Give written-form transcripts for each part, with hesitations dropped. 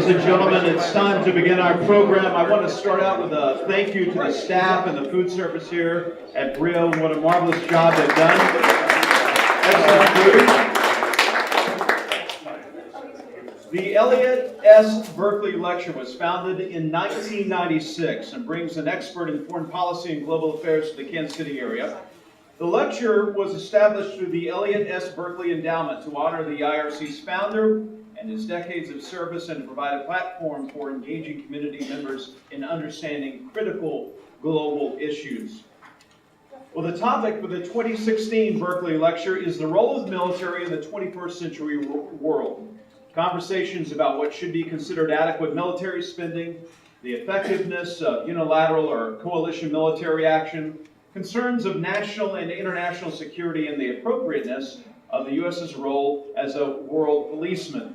and gentlemen, it's time to begin our program. I want to start out with a thank you to the staff and the food service here at Brio. What a marvelous job they've done. Excellent food. The Elliott S. Berkeley Lecture was founded in 1996 and brings an expert in foreign policy and global affairs to the Kansas City area. The lecture was established through the Elliott S. Berkeley Endowment to honor the IRC's founder and his decades of service and to provide a platform for engaging community members in understanding critical global issues. Well, the topic for the 2016 Berkeley Lecture is the role of the military in the 21st century world. Conversations about what should be considered adequate military spending, the effectiveness of unilateral or coalition military action, concerns of national and international security, and the appropriateness of the U.S.'s role as a world policeman.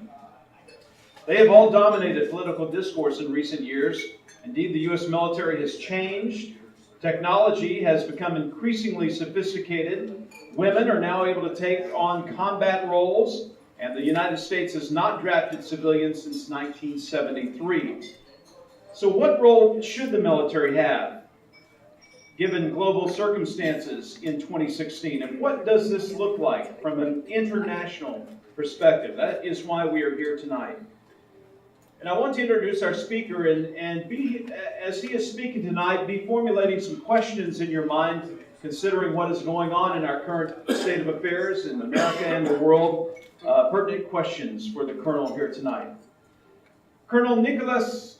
They have all dominated political discourse in recent years. Indeed, the U.S. military has changed. Technology has become increasingly sophisticated. Women are now able to take on combat roles, and the United States has not drafted civilians since 1973. So what role should the military have, given global circumstances in 2016? And what does this look like from an international perspective? That is why we are here tonight. And I want to introduce our speaker, and as he is speaking tonight, be formulating some questions in your mind, considering what is going on in our current state of affairs in America and the world. Pertinent questions for the Colonel here tonight. Colonel Nicolas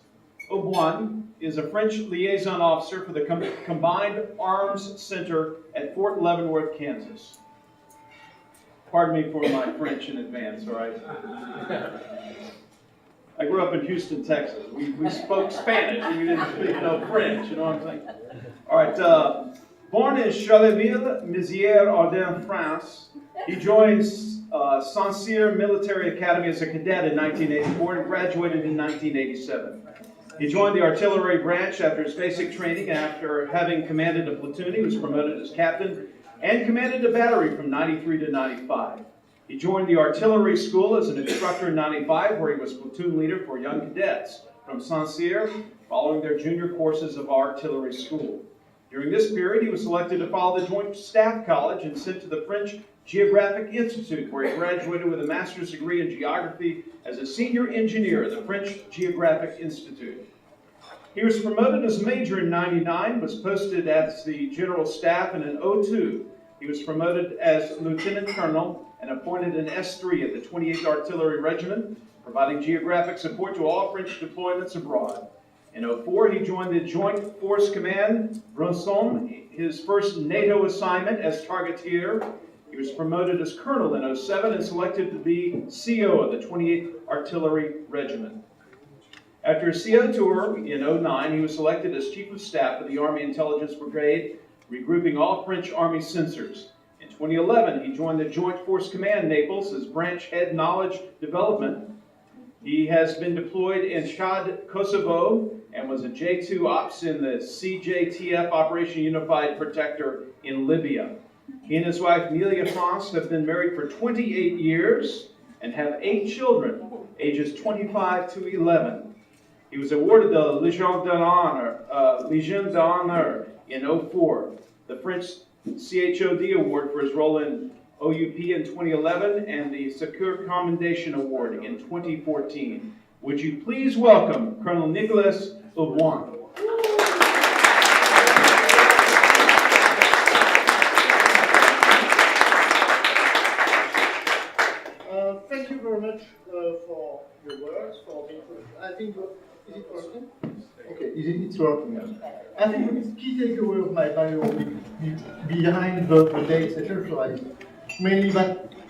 Aubion is a French liaison officer for the Combined Arms Center at Fort Leavenworth, Kansas. Pardon me for my French in advance, all right? I grew up in Houston, Texas. We spoke Spanish. We didn't speak no French, you know what I'm saying? All right. Born in Charleville, Mézières, Ardennes, France, he joined Saint-Cyr Military Academy as a cadet in 1984 and graduated in 1987. He joined the artillery branch after his basic training. After having commanded a platoon, he was promoted as captain and commanded a battery from 93 to 95. He joined the artillery school as an instructor in 95, where he was platoon leader for young cadets from Saint-Cyr, following their junior courses of artillery school. During this period, he was selected to follow the Joint Staff College and sent to the French Geographic Institute, where he graduated with a master's degree in geography as a senior engineer at the French Geographic Institute. He was promoted as major in 99, was posted as the general staff, and in 02, he was promoted as lieutenant colonel and appointed an S3 at the 28th Artillery Regiment, providing geographic support to all French deployments abroad. In 04, he joined the Joint Force Command, Brunson, his first NATO assignment as targeteer. He was promoted as colonel in 07 and selected to be CO of the 28th Artillery Regiment. After a CO tour in 09, he was selected as Chief of Staff of the Army Intelligence Brigade, regrouping all French Army sensors. In 2011, he joined the Joint Force Command Naples as Branch Head Knowledge Development. He has been deployed in Chad, Kosovo, and was a J2 Ops in the CJTF Operation Unified Protector in Libya. He and his wife, Nelia France, have been married for 28 years and have 8 children, ages 25 to 11. He was awarded the Légion d'Honneur in 04, the French CHOD Award for his role in OUP in 2011, and the Secours Commendation Award in 2014. Would you please welcome Colonel Nicolas Aubion. Thank you very much for your words, for the introduction. I think, is it working? Okay, it's working now. I think the key takeaway of my bio behind the dates etc. mainly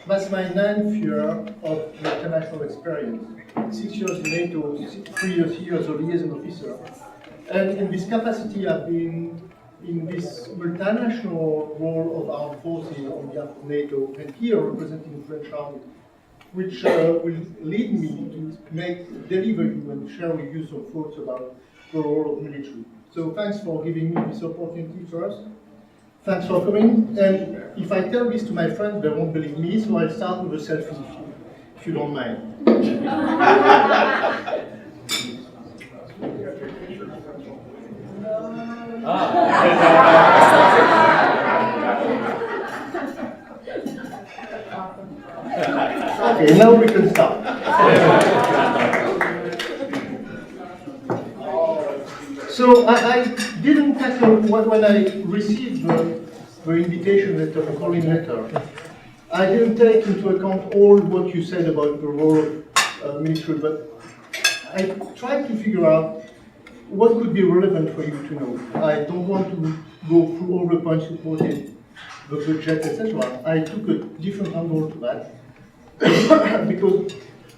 that's my 9th year of international experience. 6 years in NATO, 3 years here as a liaison officer. And in this capacity I've been in this multinational role of armed forces on behalf of NATO, and here representing the French Army, which will lead me to deliver you and share with you some thoughts about the role of military. So thanks for giving me this opportunity first. Thanks for coming. And if I tell this to my friends, they won't believe me, so I'll start with a selfie, if you don't mind. Okay, now we can start. So I didn't tackle when I received the invitation letter, the calling letter. I didn't take into account all what you said about the role of military, but I tried to figure out what could be relevant for you to know. I don't want to go through all the points you quoted, the budget, etc. I took a different angle to that because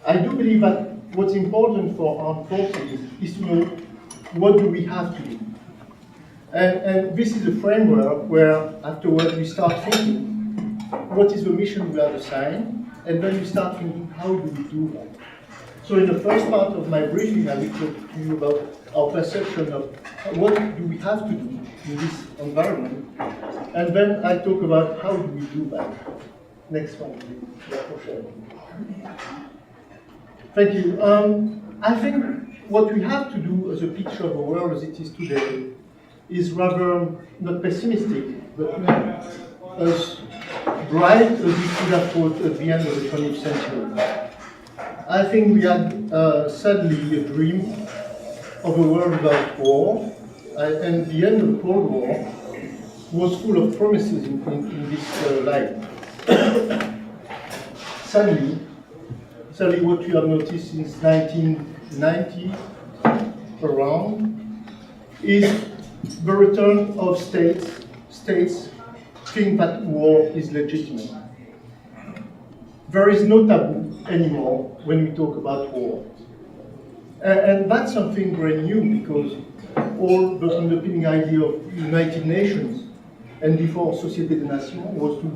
I do believe that what's important for armed forces is to know what do we have to do. And this is a framework where afterwards we start thinking what is the mission we have assigned, and then we start thinking how do we do that. So in the first part of my briefing, I will talk to you about our perception of what do we have to do in this environment, and then I talk about how do we do that. Next one, please. Thank you. I think what we have to do as a picture of the world as it is today is rather not pessimistic, but as bright as we could have thought at the end of the 20th century. I think we had sadly a dream of a world without war, and the end of the Cold War was full of promises in this light. Sadly, what we have noticed since 1990 around is the return of states think that war is legitimate. There is no taboo anymore when we talk about war. And that's something very new because all the underpinning idea of United Nations and before Société des Nations was to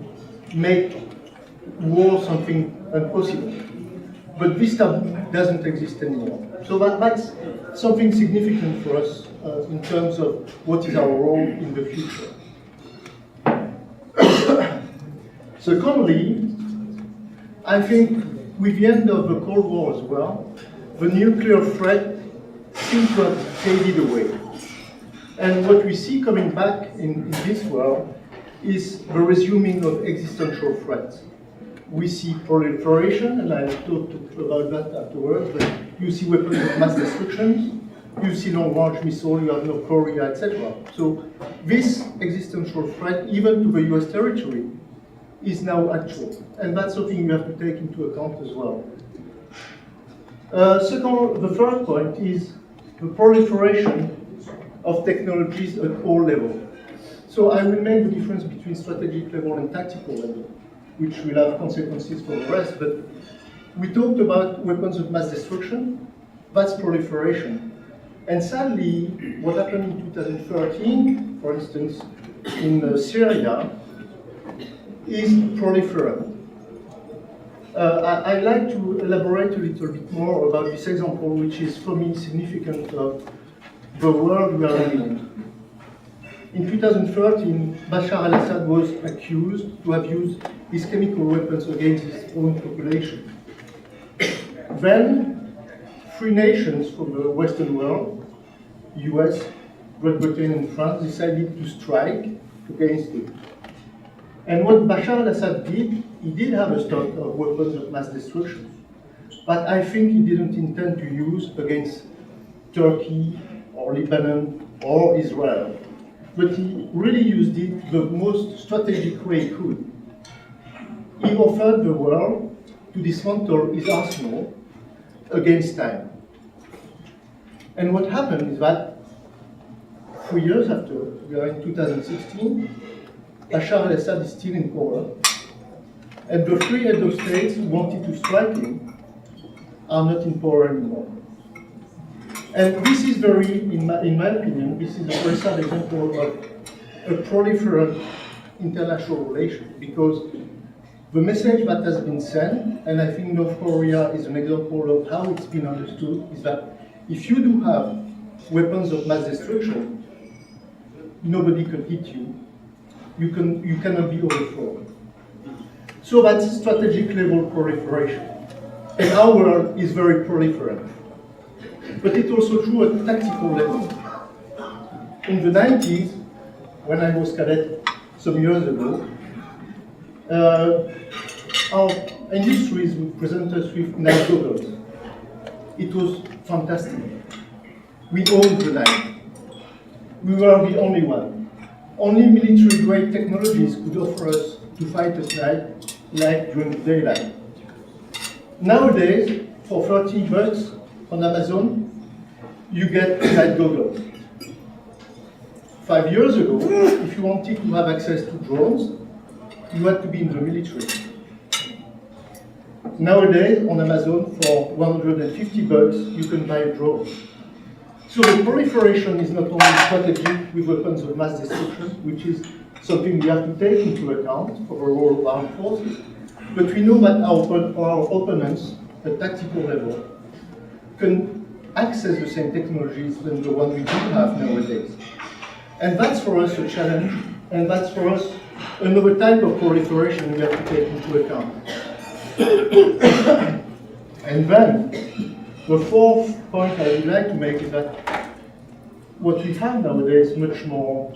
make war something impossible. But this taboo doesn't exist anymore. So that's something significant for us in terms of what is our role in the future. Secondly, I think with the end of the Cold War as well, the nuclear threat seems to have faded away. And what we see coming back in this world is the resuming of existential threats. We see proliferation, and I'll talk about that afterwards, but you see weapons of mass destruction, you see long-range missiles, you have North Korea, etc. So this existential threat, even to the US territory, is now actual. And that's something we have to take into account as well. Second, the third point is the proliferation of technologies at all levels. So I will make the difference between strategic level and tactical level, which will have consequences for the rest, but we talked about weapons of mass destruction. That's proliferation. And sadly, what happened in 2013, for instance, in Syria, is proliferant. I'd like to elaborate a little bit more about this example, which is for me significant of the world we are living in. In 2013, Bashar al-Assad was accused to have used his chemical weapons against his own population. Then, three nations from the Western world, US, Great Britain and France, decided to strike against it. And what Bashar al-Assad did, he did have a stock of weapons of mass destruction. But I think he didn't intend to use against Turkey or Lebanon or Israel. But he really used it the most strategic way he could. He offered the world to dismantle his arsenal against time. And what happened is that 3 years after, we are in 2016, Bashar al-Assad is still in power, and the three heads of states who wanted to strike him are not in power anymore. And this is in my opinion, this is a very sad example of a proliferant international relation, because the message that has been sent, and I think North Korea is an example of how it's been understood, is that if you do have weapons of mass destruction, nobody can hit you. You cannot be overthrown. So that's strategic level proliferation. And our world is very proliferant. But it's also true at tactical level. In the 90s, when I was cadet some years ago, our industries would present us with night goggles. It was fantastic. We owned the night. We were the only one. Only military-grade technologies could offer us to fight at night, like during daylight. Nowadays, for $30 on Amazon, you get night goggles. 5 years ago, if you wanted to have access to drones, you had to be in the military. Nowadays, on Amazon, for $150, you can buy a drone. So the proliferation is not only strategic with weapons of mass destruction, which is something we have to take into account for the role of armed forces, but we know that our opponents, at tactical level, can access the same technologies than the one we do have nowadays. And that's for us a challenge, and that's for us another type of proliferation we have to take into account. And then, the fourth point I would like to make is that what we have nowadays is much more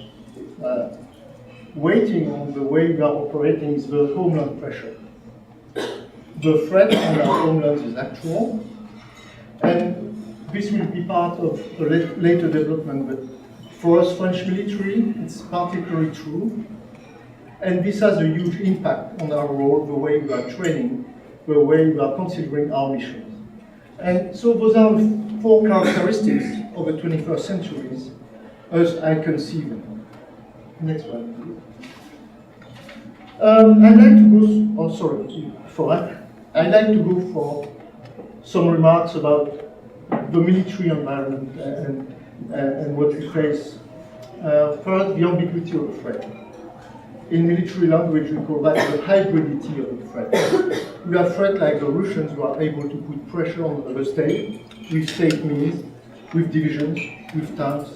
weighting on the way we are operating is the homeland pressure. The threat on our homelands is actual, and this will be part of a later development, but for us French military, it's particularly true, and this has a huge impact on our role, the way we are training, the way we are considering our missions. And so those are the four characteristics of the 21st centuries as I conceive them. Next one, please. I'd like to go, for that. I'd like to go for some remarks about the military environment and what we face. First, the ambiguity of the threat. In military language, we call that the hybridity of the threat. We have threats like the Russians who are able to put pressure on the state, with state means, with divisions, with tanks,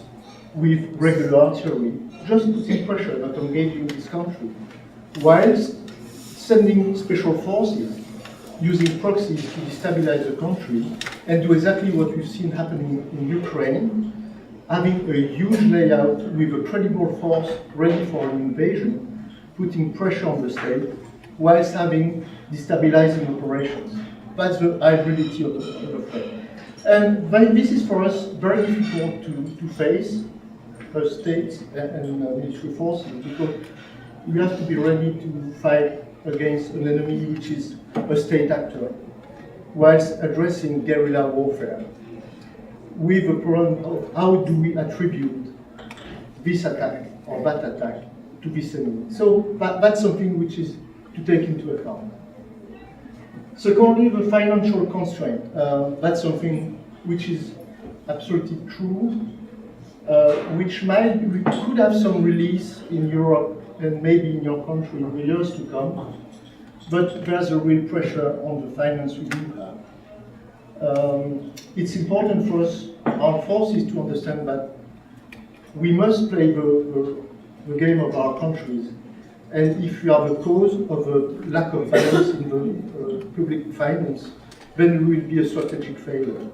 with regular artillery, just putting pressure, not engaging this country, whilst sending special forces, using proxies to destabilize the country, and do exactly what we've seen happening in Ukraine, having a huge layout with a credible force ready for an invasion, putting pressure on the state, whilst having destabilizing operations. That's the hybridity of the threat. And this is for us very difficult to face as states and military forces, because we have to be ready to fight against an enemy which is a state actor, whilst addressing guerrilla warfare, with the problem of how do we attribute this attack or that attack to this enemy. So that's something which is to take into account. Secondly, the financial constraint. That's something which is absolutely true, which we could have some release in Europe and maybe in your country in the years to come, but there's a real pressure on the finance we do have. It's important for us, our forces, to understand that we must play the game of our countries, and if we are the cause of a lack of balance in the public finance, then we will be a strategic failure.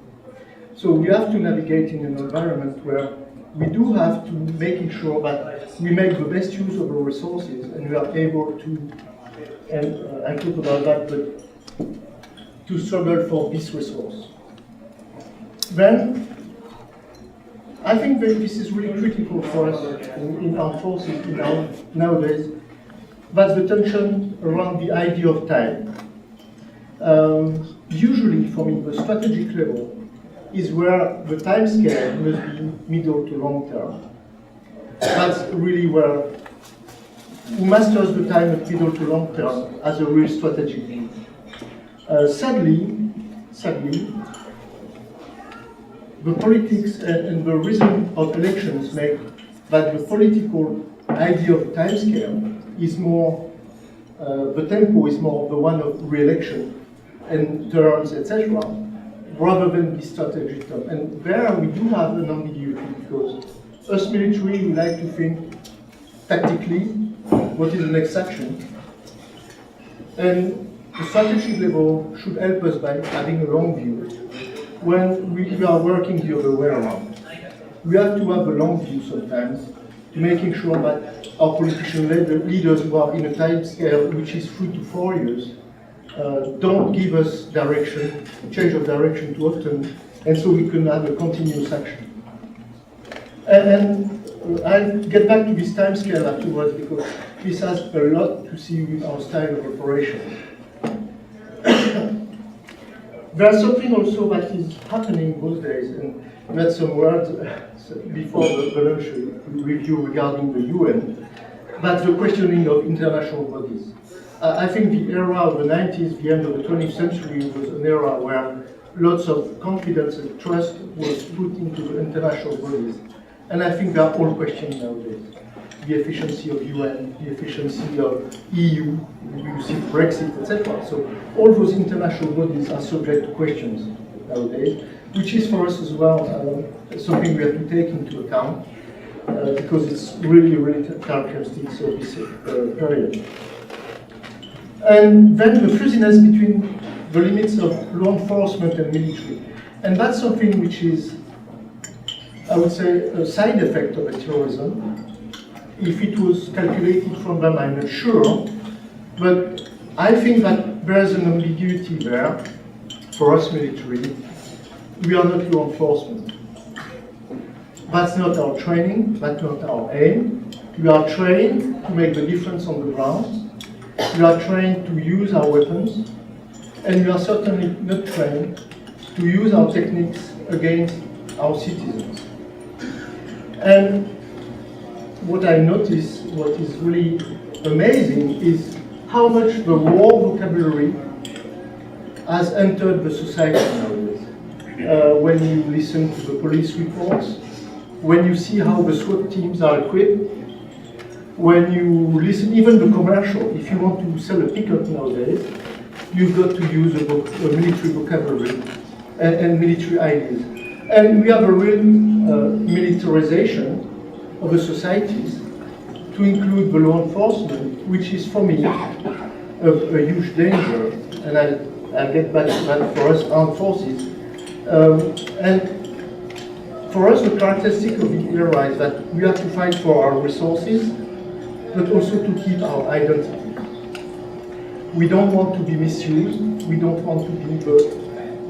So we have to navigate in an environment where we do have to making sure that we make the best use of our resources, and we are able to, and I talked about that, but to struggle for this resource. Then, I think that this is really critical for us in our forces nowadays. That's the tension around the idea of time. Usually, for me, the strategic level is where the time scale must be middle to long term. That's really where who masters the time at middle to long term as a real strategic view. Sadly, the politics and the rhythm of elections make that the political idea of time scale is more, the tempo is more the one of re-election and terms, etc., rather than the strategic term. And there we do have an ambiguity, because us military, we like to think tactically, what is the next action? And the strategic level should help us by having a long view when we are working the other way around. we have to have a long view sometimes, making sure that our politician leaders who are in a time scale which is 3 to 4 years don't give us direction, change of direction too often, and so we can have a continuous action. And I'll get back to this time scale afterwards because this has a lot to see with our style of operation. There's something also that is happening those days, and we had some words before the lunch review regarding the UN, that's the questioning of international bodies. I think the era of the 90s, the end of the 20th century, was an era where lots of confidence and trust was put into the international bodies. And I think they are all questioned nowadays. The efficiency of UN, the efficiency of EU, you see Brexit, etc. So all those international bodies are subject to questions nowadays, which is for us as well something we have to take into account because it's really characteristics of this period. And then the fuzziness between the limits of law enforcement and military. And that's something which is, I would say, a side effect of terrorism. If it was calculated from them, I'm not sure. But I think that there's an ambiguity there for us military. We are not law enforcement. That's not our training, that's not our aim. We are trained to make the difference on the ground. We are trained to use our weapons. And we are certainly not trained to use our techniques against our citizens. And what I notice, what is really amazing, is how much the war vocabulary has entered the society nowadays. When you listen to the police reports, when you see how the SWAT teams are equipped, when you listen, even the commercial, if you want to sell a pickup nowadays, you've got to use a military vocabulary and military ideas. And we have a real militarization of the societies to include the law enforcement, which is for me a huge danger. And I'll get back to that for us, armed forces. And for us, the characteristic of the era is that we have to fight for our resources, but also to keep our identity. We don't want to be misused. We don't want to be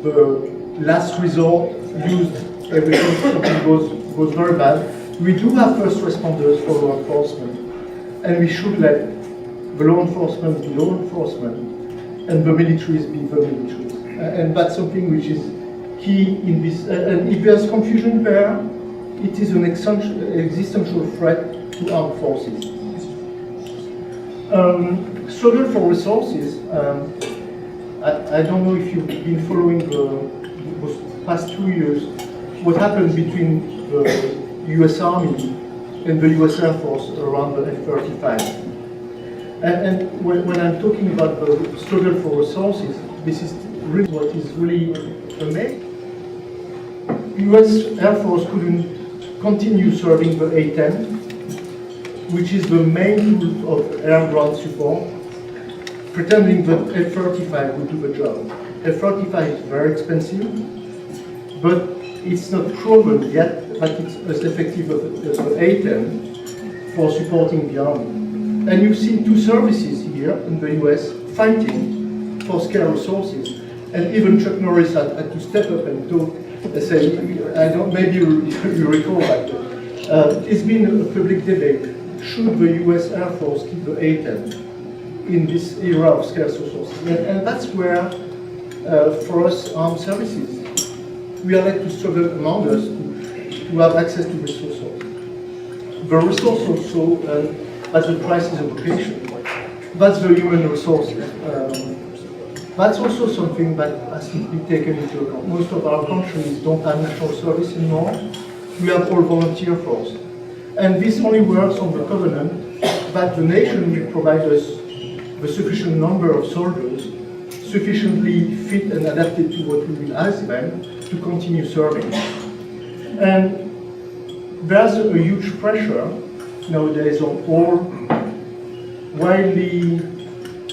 the last resort used every time something goes very bad. We do have first responders for law enforcement, and we should let the law enforcement be law enforcement, and the militaries be the militaries. And that's something which is key in this. And if there's confusion there, it is an existential threat to armed forces. Struggle for resources. I don't know if you've been following those past 2 years, what happened between the US Army and the US Air Force around the F-35. And when I'm talking about the struggle for resources, this is really what is really amazing. US Air Force couldn't continue serving the A-10, which is the main tool of air-ground support, pretending that F-35 would do the job. F-35 is very expensive, but it's not proven yet that it's as effective as the A-10 for supporting the army. And you've seen two services here in the US fighting for scarce resources, and even Chuck Norris had to step up and talk and say, maybe you recall that. It's been a public debate. Should the US Air Force keep the A-10 in this era of scarce resources? And that's where, for us armed services, we are like to struggle among us to have access to resources. The resource also, as the crisis of vocation, that's the human resources. That's also something that has to be taken into account. Most of our countries don't have national service anymore. We have all volunteer force. And this only works on the covenant that the nation will provide us the sufficient number of soldiers, sufficiently fit and adapted to what we will ask them to continue serving. And there's a huge pressure nowadays on all widely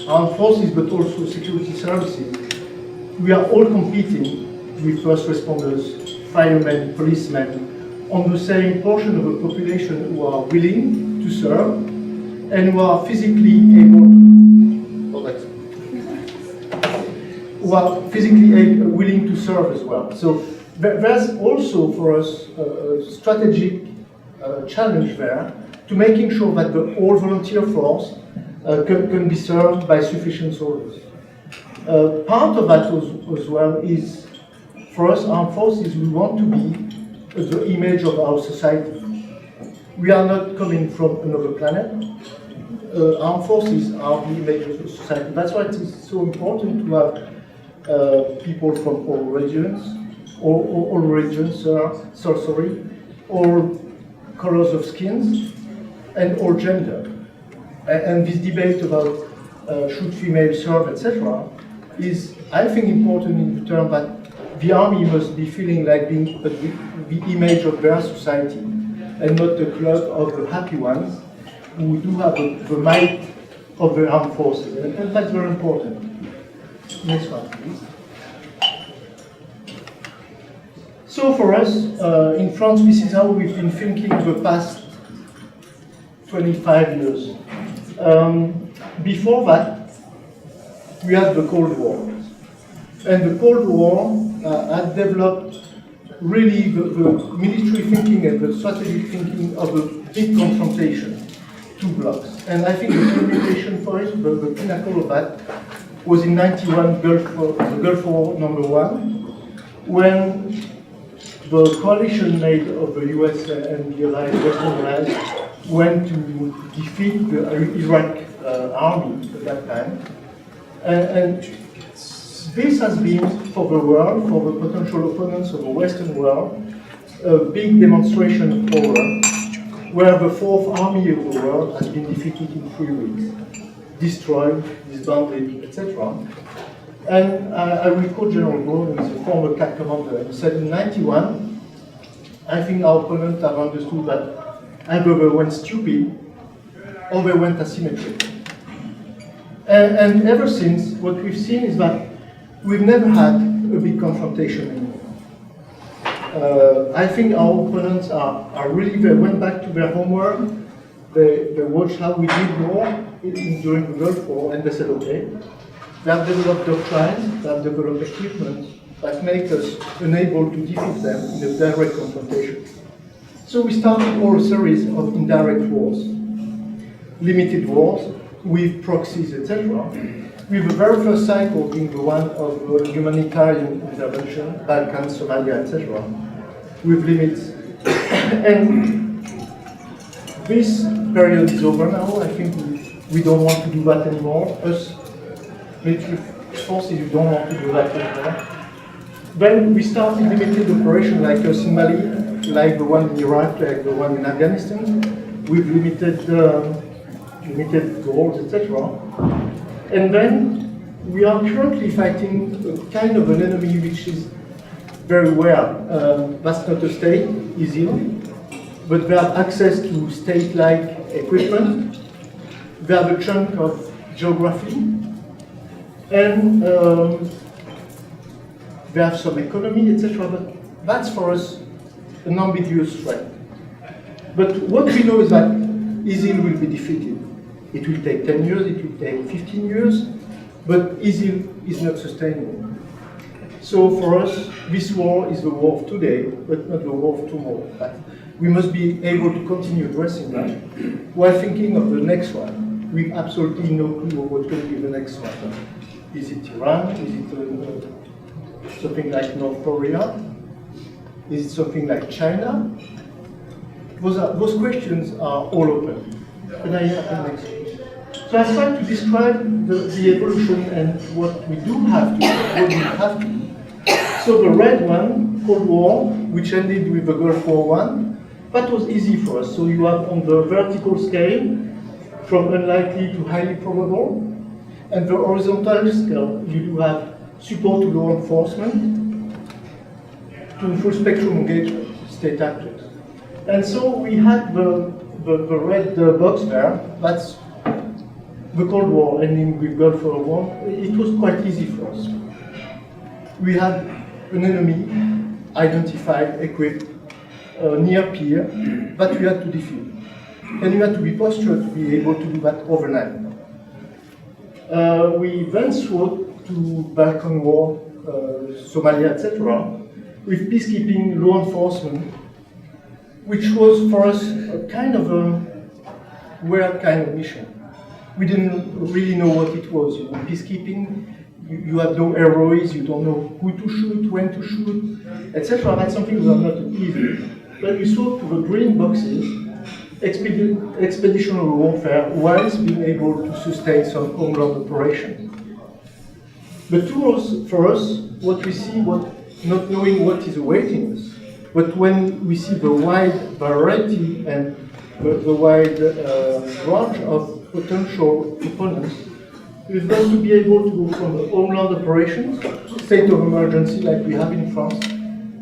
armed forces, but also security services. We are all competing with first responders, firemen, policemen, on the same portion of the population who are willing to serve and who are physically able willing to serve as well. So there's also for us a strategic challenge there to making sure that the all-volunteer force can be served by sufficient soldiers. Part of that as well is, for us, armed forces, we want to be the image of our society. We are not coming from another planet. Armed forces are the image of the society. That's why it is so important to have people from all regions, all colors of skins, and all gender. And this debate about should female serve, etc., is, I think, important in the term that the army must be feeling like being the image of their society, and not the club of the happy ones who do have the might of the armed forces. And that's very important. Next one, please. So for us, in France, this is how we've been thinking the past 25 years. Before that, we had the Cold War. And the Cold War had developed really the military thinking and the strategic thinking of a big confrontation, two blocks. And I think the culmination for it, the pinnacle of that, was in '91, the Gulf War #1, when the coalition made of the US and the Allies, Western Allies, went to defeat the Iraq army at that time. And this has been, for the world, for the potential opponents of the Western world, a big demonstration of power, where the Fourth Army of the world has been defeated in 3 weeks, destroyed, disbanded, etc. And I recall General Brown, who is a former CAC commander, and he said in '91, I think our opponents have understood that either they went stupid or they went asymmetric. And ever since, what we've seen is that we've never had a big confrontation anymore. I think our opponents are really, they went back to their homework, they watched how we did war during the Gulf War, and they said, okay, they have developed doctrines, they have developed equipment that make us unable to defeat them in a direct confrontation. So we started all a series of indirect wars, limited wars with proxies, etc. With the very first cycle being the one of humanitarian intervention, Balkans, Somalia, etc., with limits. And this period is over now. I think we don't want to do that anymore. Us, military forces, we don't want to do that anymore. Then we started limited operations like us in Mali, like the one in Iraq, like the one in Afghanistan, with limited goals, etc. And then we are currently fighting a kind of an enemy which is very rare. That's not a state, ISIL, but they have access to state-like equipment. They have a chunk of geography, and they have some economy, etc. But that's for us an ambiguous threat. But what we know is that ISIL will be defeated. It will take 10 years, it will take 15 years, but ISIL is not sustainable. So for us, this war is the war of today, but not the war of tomorrow. But we must be able to continue addressing that while thinking of the next one. We have absolutely no clue of what's going to be the next one. Is it Iran? Is it something like North Korea? Is it something like China? Those questions are all open. Can I have the next one? So I tried to describe the evolution and what we do have to, what we have to do. So the red one, Cold War, which ended with the Gulf War I, that was easy for us. So you have on the vertical scale, from unlikely to highly probable, and the horizontal scale, you do have support to law enforcement, to full spectrum engagement, state actors. And so we had the red box there, that's the Cold War ending with Gulf War I. It was quite easy for us. We had an enemy identified, equipped, near peer that we had to defeat. And you had to be postured to be able to do that overnight. We then switched to Balkan War, Somalia, etc., with peacekeeping, law enforcement, which was for us a kind of a weird kind of mission. We didn't really know what it was. You know, peacekeeping, you have no heroes, you don't know who to shoot, when to shoot, etc. That's something that was not easy. But we saw to the green boxes, expeditionary warfare whilst being able to sustain some homeland operation. The tools for us, what we see, not knowing what is awaiting us, but when we see the wide variety and the wide range of potential opponents, we've got to be able to go from the homeland operations, state of emergency like we have in France,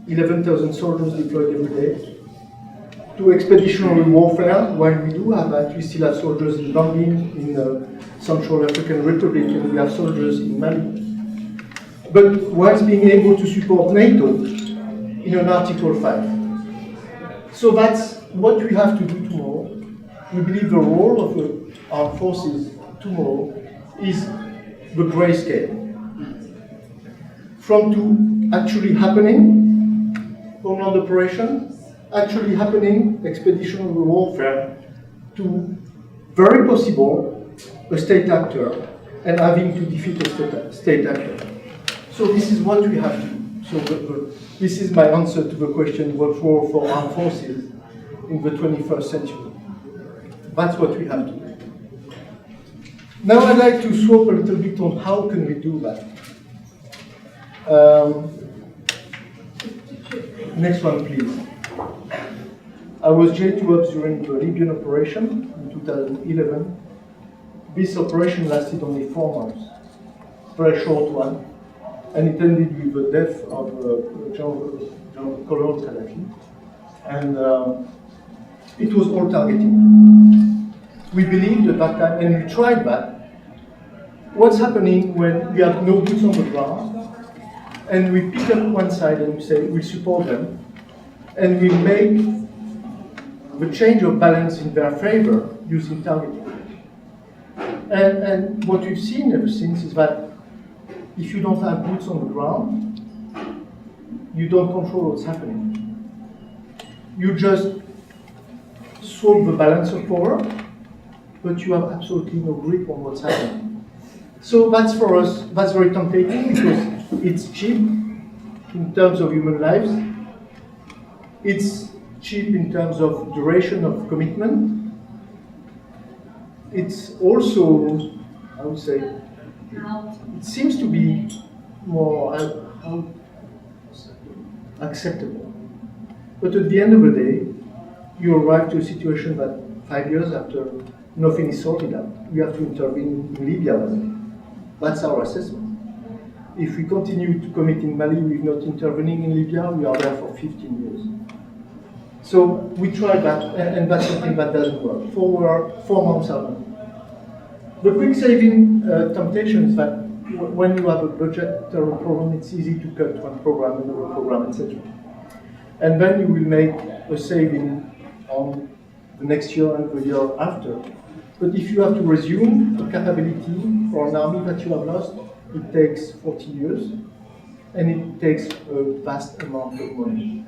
11,000 soldiers deployed every day, to expeditionary warfare. While we do have that, we still have soldiers in Bangui, in the Central African Republic, and we have soldiers in Mali. But whilst being able to support NATO in an Article 5. So that's what we have to do tomorrow. We believe the role of the armed forces tomorrow is the grayscale. From to actually happening, homeland operation, actually happening, expeditionary warfare, to very possible a state actor and having to defeat a state actor. So this is what we have to do. So this is my answer to the question, what role for armed forces in the 21st century? That's what we have to do. Now I'd like to swap a little bit on how can we do that. Next one, please. I was J2 Ops during the Libyan operation in 2011. This operation lasted only 4 months, very short one, and it ended with the death of General Colonel Gaddafi. And it was all targeting. We believed at that time, and we tried that. What's happening when we have no boots on the ground, and we pick up one side and we say we support them, and we make the change of balance in their favor using targeting. And what we've seen ever since is that if you don't have boots on the ground, you don't control what's happening. You just solve the balance of power, but you have absolutely no grip on what's happening. So that's for us, that's very tempting because it's cheap in terms of human lives. It's cheap in terms of duration of commitment. It's also, I would say, it seems to be more acceptable. But at the end of the day, you arrive to a situation that 5 years after, nothing is sorted out. We have to intervene in Libya. That's our assessment. If we continue to commit in Mali with not intervening in Libya, we are there for 15 years. So we tried that, and that's something that doesn't work. 4 months out. The quick saving temptation is that when you have a budgetary problem, it's easy to cut one program, another program, etc. And then you will make a saving on the next year and the year after. But if you have to resume a capability for an army that you have lost, it takes 40 years, and it takes a vast amount of money.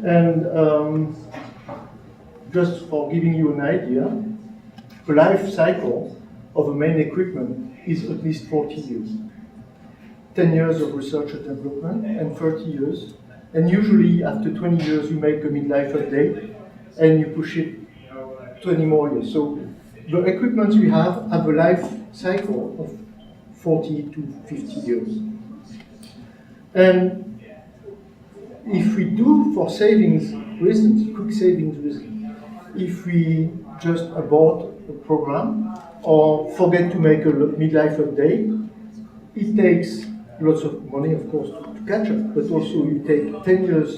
And just for giving you an idea, the life cycle of a main equipment is at least 40 years. 10 years of research and development, and 30 years. And usually after 20 years you make a midlife update, and you push it 20 more years. So the equipment we have a life cycle of 40 to 50 years. And if we do for savings reasons, quick savings reasons, if we just abort a program or forget to make a midlife update, it takes lots of money, of course, to catch up, but also you take 10 years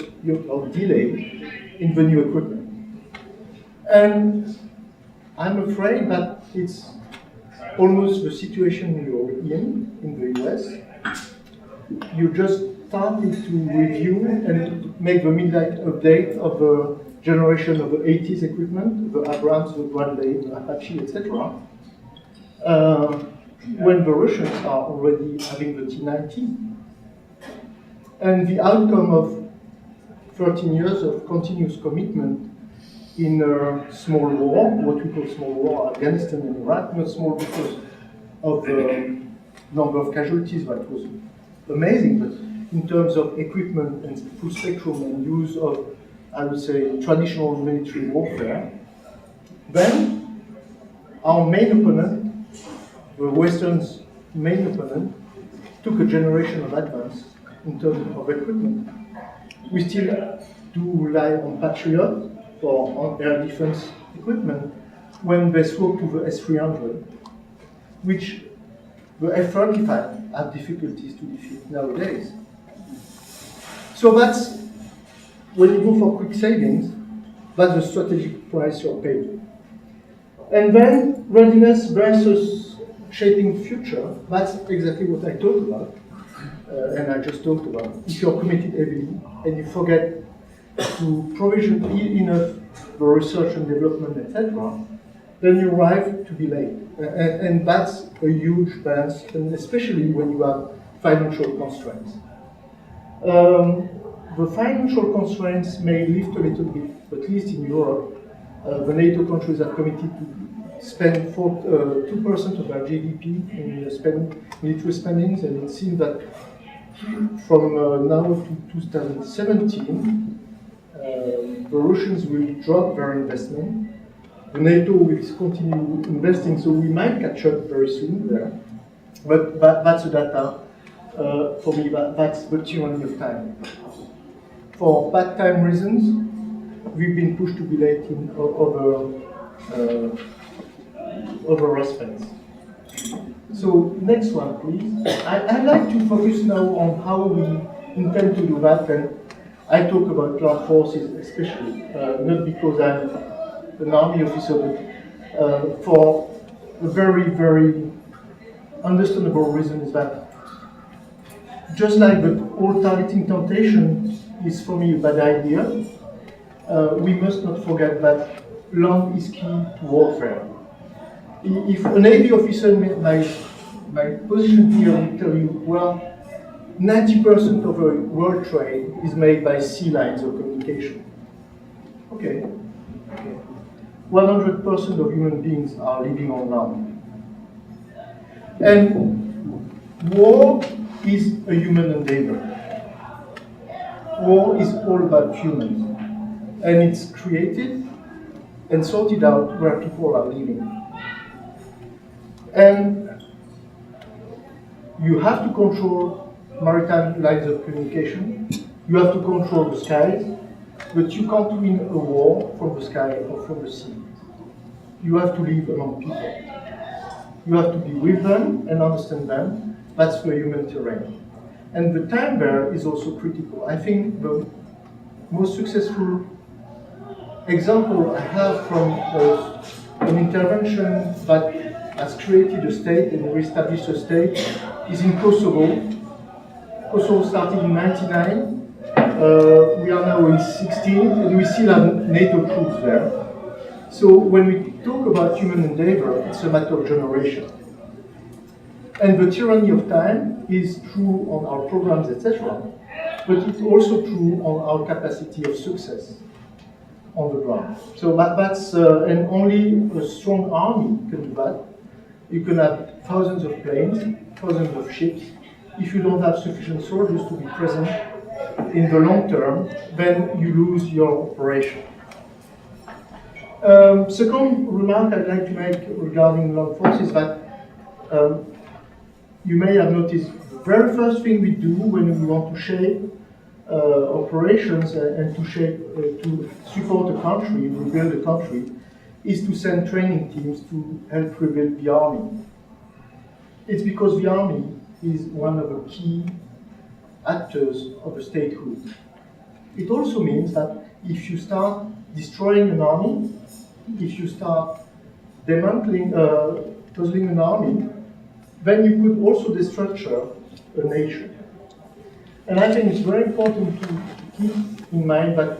of delay in the new equipment. And I'm afraid that it's almost the situation you're in the US. You just started to review and make the midnight update of the generation of the 80s equipment, the Abrams, the Bradley, the Apache, etc. When the Russians are already having the T-90. And the outcome of 13 years of continuous commitment in a small war, what we call small war, Afghanistan and Iraq, not small because of the number of casualties, that was amazing, but in terms of equipment and full spectrum and use of, I would say, traditional military warfare, then our main opponent, the Western's main opponent, took a generation of advance in terms of equipment. We still do rely on Patriot for air defense equipment when they swap to the S-300, which the F-35 have difficulties to defeat nowadays. So that's, when you go for quick savings, that's the strategic price you're paying. And then readiness versus shaping the future, that's exactly what I talked about, and I just talked about. If you're committed heavily and you forget to provision enough for research and development, etc., then you arrive to be late. And that's a huge balance, and especially when you have financial constraints. The financial constraints may lift a little bit, at least in Europe. The NATO countries are committed to spend 2% of their GDP in military spendings, and it seems that from now to 2017, the Russians will drop their investment. The NATO will continue investing, so we might catch up very soon there. But that's the data. For me, that's the tyranny of time. For bad time reasons, we've been pushed to be late in other aspects. So next one, please. I'd like to focus now on how we intend to do that, and I talk about land forces especially, not because I'm an army officer, but for a very, very understandable reason is that just like the all targeting temptation is for me a bad idea, we must not forget that land is key to warfare. If a Navy officer, my position here will tell you, well, 90% of the world trade is made by sea lines of communication. Okay. 100% of human beings are living on land. And war is a human endeavor. War is all about humans. And it's created and sorted out where people are living. And you have to control maritime lines of communication. You have to control the skies, but you can't win a war from the sky or from the sea. You have to live among people. You have to be with them and understand them. That's the human terrain. And the time there is also critical. I think the most successful example I have from an intervention that has created a state and reestablished a state is in Kosovo. Kosovo started in 99. We are now in 16, and we still have NATO troops there. So when we talk about human endeavor, it's a matter of generation. And the tyranny of time is true on our programs, etc., but it's also true on our capacity of success on the ground. So that's, and only a strong army can do that. You can have thousands of planes, thousands of ships. If you don't have sufficient soldiers to be present in the long term, then you lose your operation. Second remark I'd like to make regarding land forces is that you may have noticed the very first thing we do when we want to shape operations and to shape, to support a country, rebuild a country, is to send training teams to help rebuild the army. It's because the army is one of the key actors of a statehood. It also means that if you start destroying an army, if you start dismantling, puzzling an army, then you could also destructure a nation. And I think it's very important to keep in mind that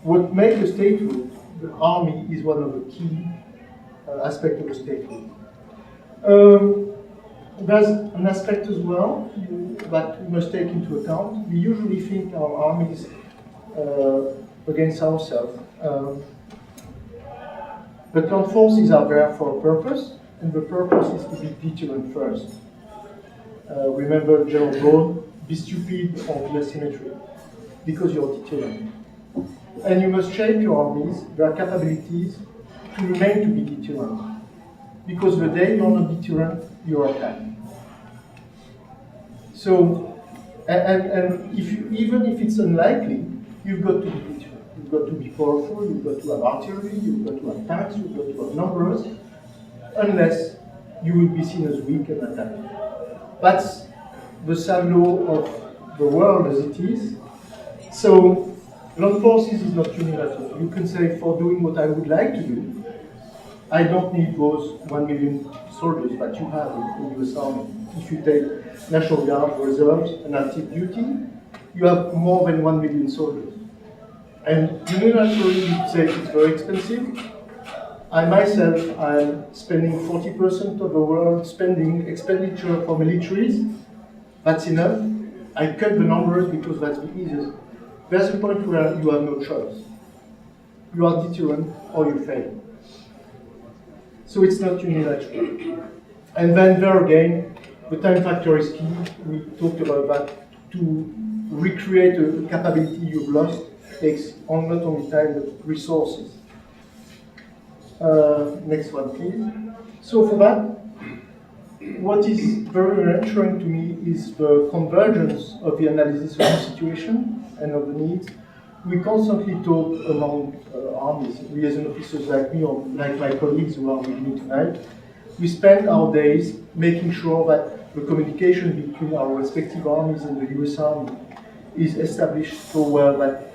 what makes a statehood, the army is one of the key aspects of a statehood. There's an aspect as well that we must take into account. We usually think our armies against ourselves. But armed forces are there for a purpose, and the purpose is to be deterrent first. Remember General Brown, be stupid or be asymmetric, because you're deterrent. And you must shape your armies, their capabilities, to remain to be deterrent. Because the day you're not deterrent, you're attacked. So, and if you, even if it's unlikely, you've got to be deterrent. You've got to be powerful, you've got to have artillery, you've got to have tanks, you've got to have numbers, unless you will be seen as weak and attacked. That's the sad law of the world as it is. So, land forces is not unilateral. You can say, for doing what I would like to do, I don't need those 1 million soldiers that you have in the US Army. If you take National Guard, reserves, and active duty, you have more than 1 million soldiers. And unilaterally, you say it's very expensive. I myself, I'm spending 40% of the world's expenditure for militaries. That's enough. I cut the numbers because that's the easiest. There's a point where you have no choice. You are deterrent or you fail. So it's not unilateral. And then there again, the time factor is key. We talked about that. To recreate a capability you've lost takes not only time but resources. Next one, please. So for that, what is very reassuring to me is the convergence of the analysis of the situation and of the needs. We constantly talk among armies, liaison officers like me or like my colleagues who are with me tonight. We spend our days making sure that the communication between our respective armies and the US Army is established so well that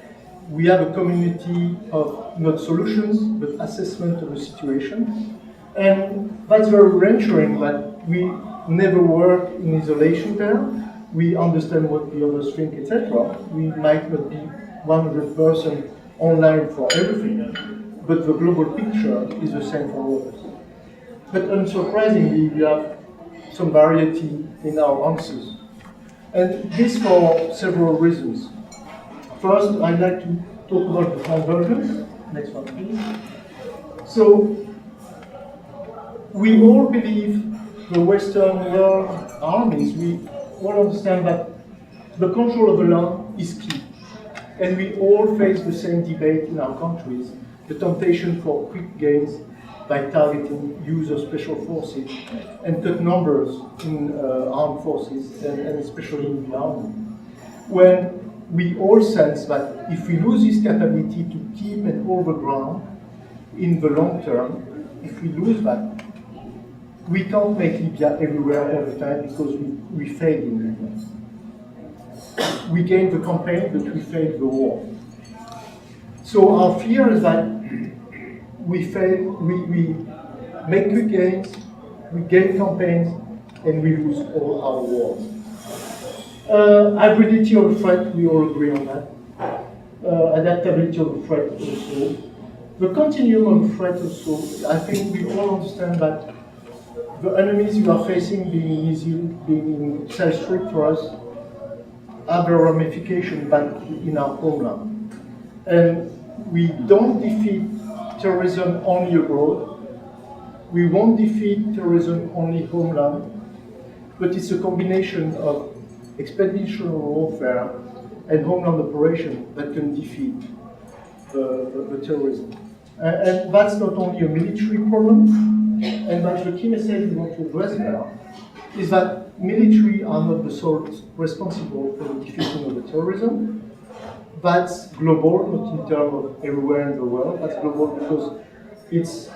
we have a community of not solutions, but assessment of the situation. And that's very reassuring that we never work in isolation there. We understand what the others think, etc. We might not be 100% online for everything, but the global picture is the same for all of us. But unsurprisingly, we have some variety in our answers. And this for several reasons. First, I'd like to talk about the convergence. Next one, please. So, we all believe the Western world armies, we all understand that the control of the land is key. And we all face the same debate in our countries, the temptation for quick gains by targeting use of special forces and cut numbers in armed forces, and especially in the army. When we all sense that if we lose this capability to keep and hold the ground in the long term, if we lose that, we can't make Libya everywhere all the time because we failed in Libya. We gained the campaign, but we failed the war. So our fear is that we fail, we make quick gains, we gain campaigns, and we lose all our wars. Hybridity of the threat, we all agree on that. Adaptability of the threat also. The continuum of the threat also, I think we all understand that the enemies you are facing, being easy, being in South Street for us, have a ramification back in our homeland. And we don't defeat terrorism only abroad. We won't defeat terrorism only homeland, but it's a combination of expeditionary warfare and homeland operation that can defeat the terrorism. And that's not only a military problem, and that's the key message we want to address now, is that military are not the sole responsible for the defeating of the terrorism. That's global, not in terms of everywhere in the world. That's global because it's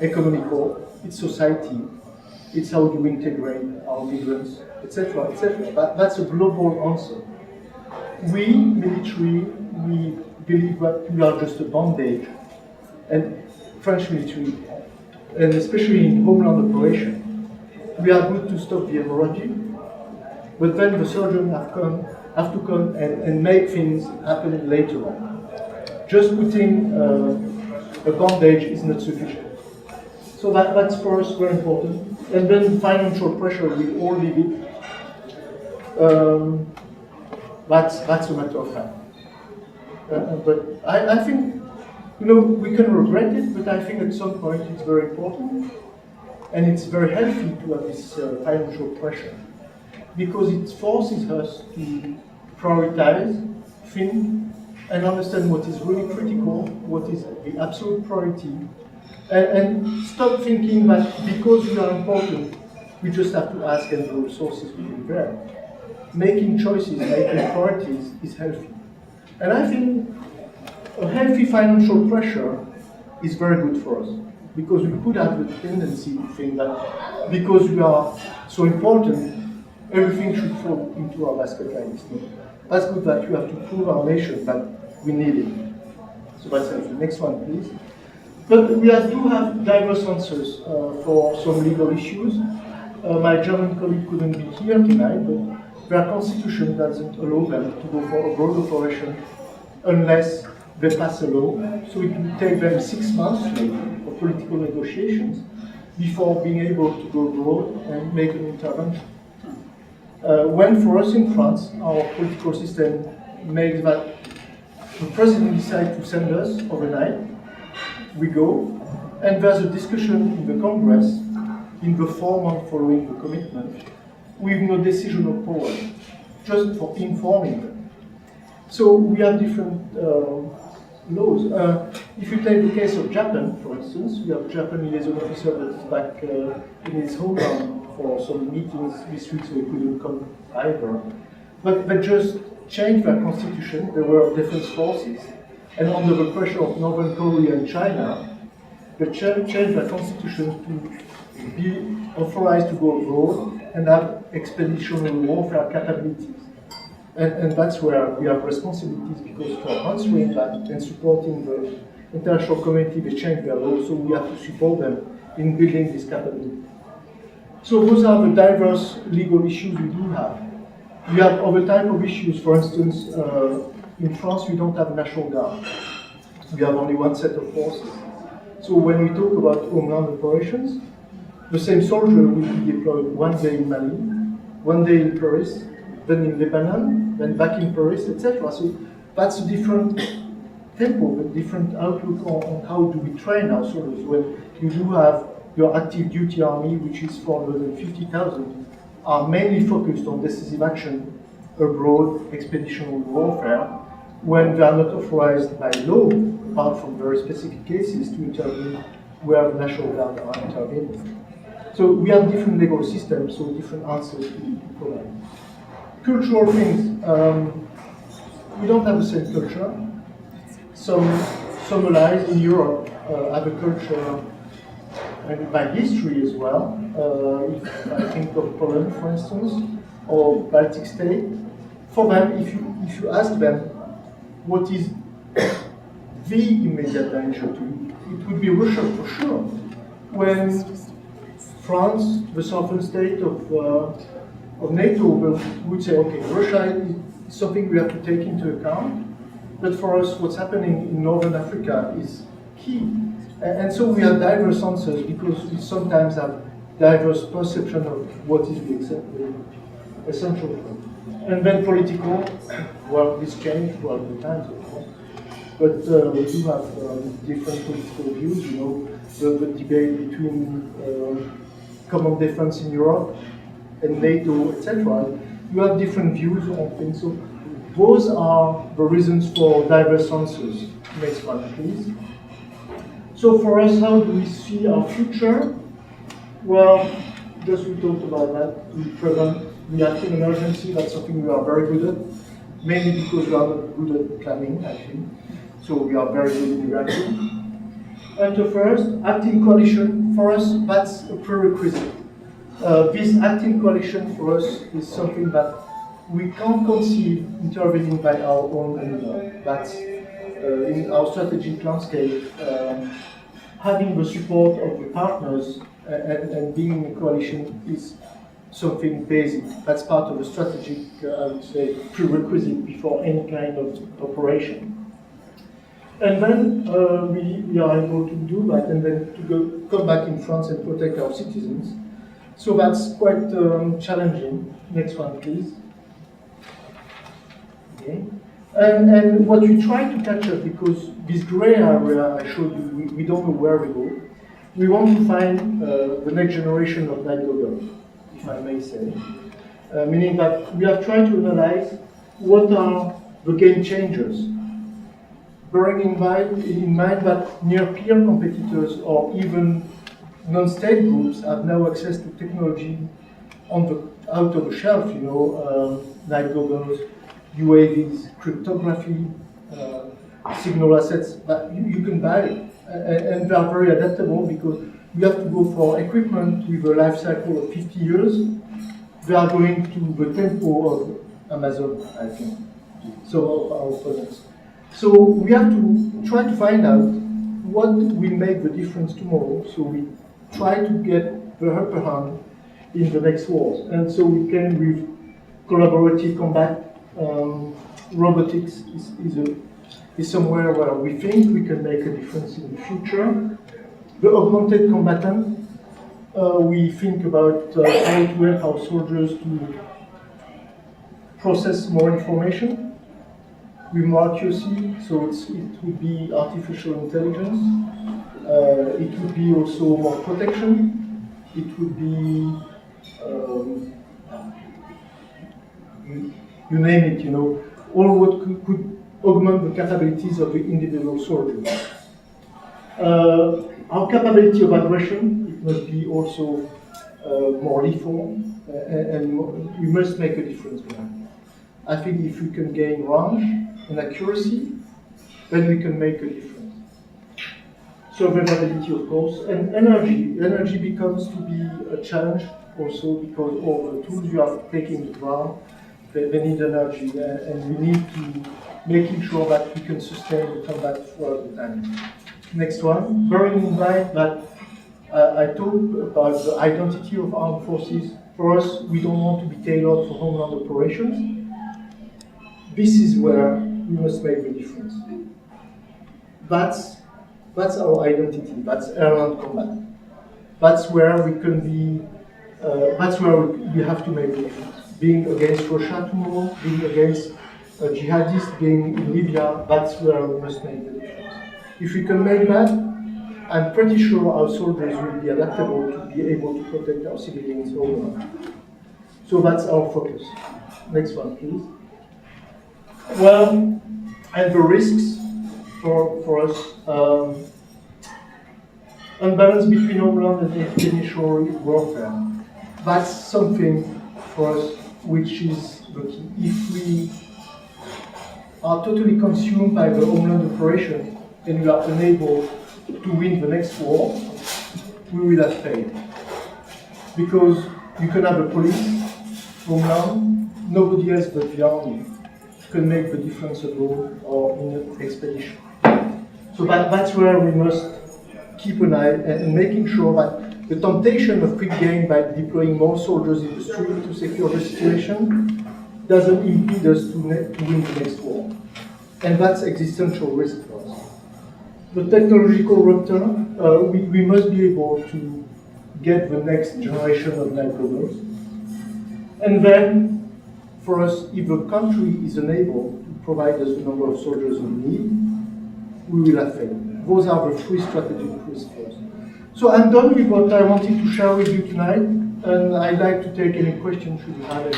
economical, it's society, it's how you integrate our migrants, etc., etc. That's a global answer. We, military, we believe that we are just a bandage, and French military, and especially in homeland operation, we are good to stop the hemorrhage, but then the surgeons have come have to come and make things happen later on. Just putting a bandage is not sufficient. So that's for us very important. And then financial pressure, we all live it. That's a matter of fact. But I think, we can regret it, but I think at some point it's very important. And it's very healthy to have this financial pressure, because it forces us to prioritize, think, and understand what is really critical, what is the absolute priority, and stop thinking that because we are important, we just have to ask and the resources will be there. Making choices, making priorities is healthy. And I think a healthy financial pressure is very good for us, because we could have the tendency to think that because we are so important, everything should fall into our basket like this. That's good that we have to prove our nation that we need it. So that's the next one, please. But we do have diverse answers for some legal issues. My German colleague couldn't be here tonight, but their constitution doesn't allow them to go for a broad operation unless they pass a law. So it will take them 6 months maybe for political negotiations before being able to go abroad and make an intervention. When for us in France, our political system makes that the president decides to send us overnight, we go, and there's a discussion in the Congress in the 4 months following the commitment with no decisional power, just for informing them. So we have different laws. If you take the case of Japan, for instance, we have a Japanese liaison officer that is back in his homeland for some meetings this week, so he couldn't come either. But they just changed their constitution. They were defense forces, and under the pressure of Northern Korea and China, they changed their constitution to be authorized to go abroad and have expeditionary warfare capabilities. And that's where we have responsibilities, because for answering that and supporting the international community, they changed their laws, so we have to support them in building this capability. So those are the diverse legal issues we do have. We have other type of issues. For instance, in France, we don't have a national guard. We have only one set of forces. So when we talk about homeland operations, the same soldier will be deployed one day in Mali, one day in Paris, then in Lebanon, then back in Paris, etc. So that's a different tempo, a different outlook on how do we train our soldiers. When you do have your active duty army, which is 450,000, are mainly focused on decisive action abroad, expeditionary warfare, when they are not authorized by law, apart from very specific cases, to intervene where the National Guard are intervening. So we have different legal systems, so different answers to provide. Cultural things, we don't have the same culture. Some allies in Europe have a culture, and by history as well. If I think of Poland, for instance, or Baltic state, for them, if you ask them what is the immediate danger to you, it would be Russia for sure. When France, the southern state of NATO, would say, okay, Russia is something we have to take into account, but for us, what's happening in Northern Africa is key. And so we have diverse answers, because we sometimes have diverse perception of what is the essential thing. And then political, well, this changed throughout the times, of course. But we do have different political views, the debate between common defense in Europe and NATO, etc. You have different views on things. So those are the reasons for diverse answers. Next one, please. So for us, how do we see our future? Well, just we talked about that. We prevent reacting emergency. That's something we are very good at, mainly because we are not good at planning, actually. So we are very good in reacting. And the first, acting coalition. For us, that's a prerequisite. This acting coalition for us is something that we can't conceive intervening by our own anymore. That's in our strategic landscape, having the support of the partners and being in a coalition is something basic. That's part of the strategic, I would say, prerequisite before any kind of operation. And then we are able to do that and then to come back in France and protect our citizens. So that's quite challenging. Next one, please. Okay. And what we try to catch up, because this gray area I showed you, we don't know where we go. We want to find the next generation of night goggles, if I may say. Meaning that we are trying to analyze what are the game changers, bearing in mind that near-peer competitors or even non-state groups have now access to technology out of the shelf, night goggles, UAVs, cryptography, signal assets that you can buy. And they are very adaptable because you have to go for equipment with a life cycle of 50 years. They are going to the tempo of Amazon, I think, so our products. So we have to try to find out what will make the difference tomorrow. So we try to get the upper hand in the next wars. And so we came with collaborative combat. Robotics is somewhere where we think we can make a difference in the future. The augmented combatant, we think about how to help our soldiers to process more information with more accuracy. So it would be artificial intelligence. It would be also more protection. It would be you name it, all what could augment the capabilities of the individual soldier. Our capability of aggression, it must be also more lethal, and we must make a difference there. I think if we can gain range and accuracy, then we can make a difference. Survivability, of course, and energy. Energy becomes to be a challenge also because all the tools you are taking to ground, they need energy, and we need to making sure that we can sustain the combat throughout the time. Next one, bearing in mind that I talked about the identity of armed forces. For us, we don't want to be tailored for homeland operations. This is where we must make the difference. That's our identity. That's airland combat. That's where we can be. That's where we have to make the difference. Being against Russia tomorrow, being against jihadists, being in Libya, that's where we must make the difference. If we can make that, I'm pretty sure our soldiers will be adaptable to be able to protect our civilians overall. So that's our focus. Next one, please. Well, and the risks for us, unbalance between homeland and expeditionary warfare. That's something for us which is the key. If we are totally consumed by the homeland operation and we are unable to win the next war, we will have failed. Because you can have a police, homeland, nobody else but the army can make the difference abroad or in an expedition. So that's where we must keep an eye and making sure that the temptation of quick gain by deploying more soldiers in the street to secure the situation doesn't impede us to win the next war. And that's existential risk for us. The technological rupture, we must be able to get the next generation of night goggles. And then, for us, if the country is unable to provide us the number of soldiers we need, we will have failed. Those are the three strategic risks for us. So I'm done with what I wanted to share with you tonight, and I'd like to take any questions should you have any.